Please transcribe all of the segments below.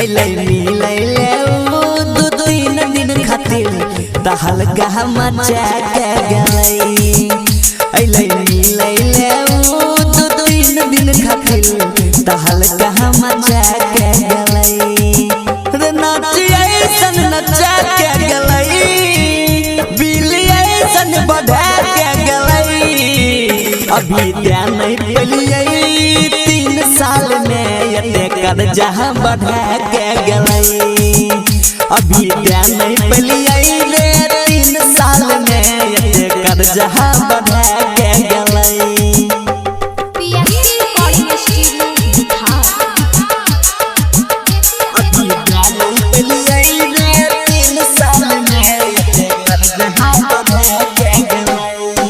अइले मिले ले दो तीन दिन खातिर तहल कहा मचा के गई। अइले मिले ले दो तीन दिन खातिर तहल कहा मचा के गई। रे नाची ऐसन नचा के गई, बिली ऐसन बढ़ा के गई। अभी ध्यान नहीं पेलिए 3 साल में ये कर जहाँ बढ़ा के गई। अभी ध्यान नहीं पेलिए रे 3 साल में ये कर जहाँ बढ़ा के गई।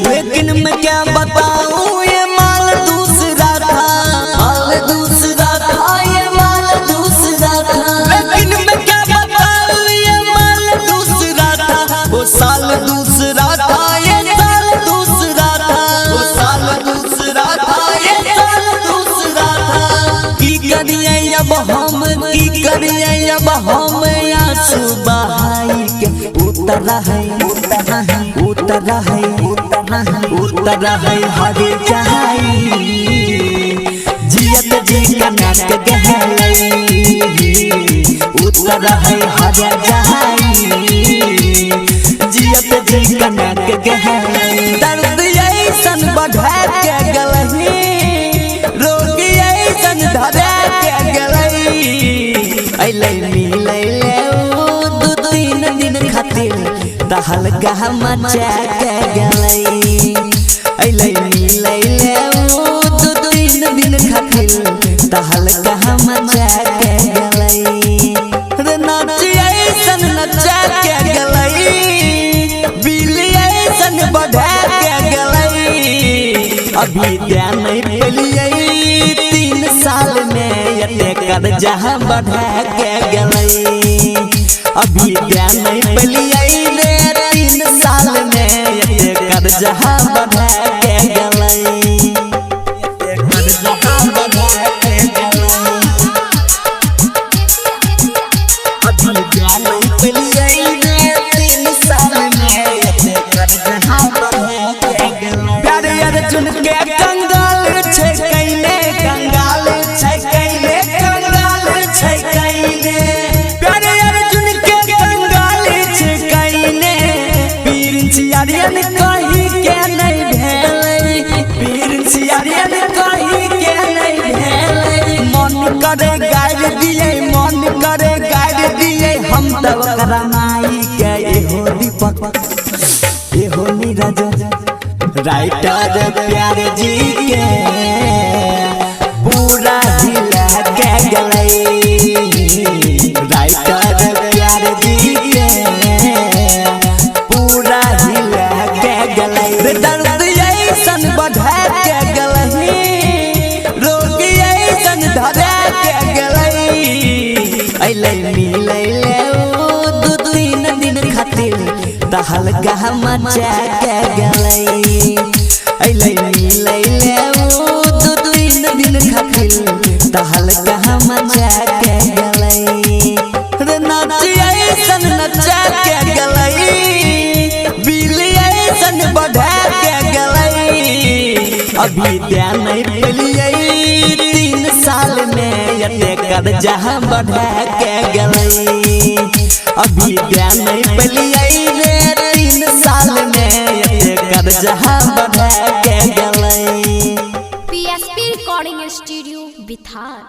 लेकिन मैं क्या बताऊं ये माल दूसरा था, माल दूसरा था, ये माल दूसरा था। लेकिन मैं क्या बताऊं ये माल दूसरा था, वो साल दूसरा था, ये साल दूसरा था, वो साल दूसरा था, ये साल दूसरा था। की करिए अब हम, की करिए अब हम आंसू बहाई के उतर है, उतर है, उतर है हरे जहाई। जियत जी कनक गहलाई, उतर है हरे जहाई। जियत जी कनक गहलाई। दर्द ऐसन बढ़ा के गलही, रोगी ऐसन धरा के गलही। अइले मिले ले दो तीन दिन खातिर तहल कहा मचा के गई। अइले मिले ले दो तीन दिन खातिर तहल कहा मचा के गई। रे नाची ऐसन नचा के गई, बिली ऐसन बढ़ा के गई। अभी ध्यान नहीं पेलिए 3 साल में ये कर जहाँ बढ़ा के गई। अभी ध्यान नहीं पेलिए रे 3 साल में ये कर जहाँ बढ़ा के गई। कर जहाँ बढ़ा के गई। अभी ध्यान नहीं पेलिए रे 3 साल में ये कर जहाँ बढ़ा के गई। प्यारे अर्जुन के कंगाल छै कइले, कंगाल छै कइले, कंगाल छै कइले। प्यारे अर्जुन के कंगाल छै कइले। पीर सियारियन कही के नहीं भेलै, पीर सियारियन कही के नहीं भेलै। मन करे गाड़ दिए, मन करे गाड़ दिए हम तो ओकरा माई के। एहो दीपक, एहो नीरज, राइटर प्यारे जी के पूरा हिला के गई। राइटर प्यारे जी के पूरा हिला के गई। दर्द ऐसन बढ़ा के गई, रोगी ऐसन धरा के गई। अइले मिले ले दो तीन दिन खातिर तहल कहा मचा के गई। अइले मिले ले दो तीन दिन खातिर तहल कहा मचा के गई। रे नाची ऐसन नचा के गई, बिली ऐसन बढ़ा के गई। अभी ध्यान नहीं पेलिए 3 साल में ये कर जहाँ बढ़ा के गई। अभी ध्यान नहीं पेलिए रे 3 साल में ये कर जहाँ बढ़ा के गई। PSP recording studio बिथार।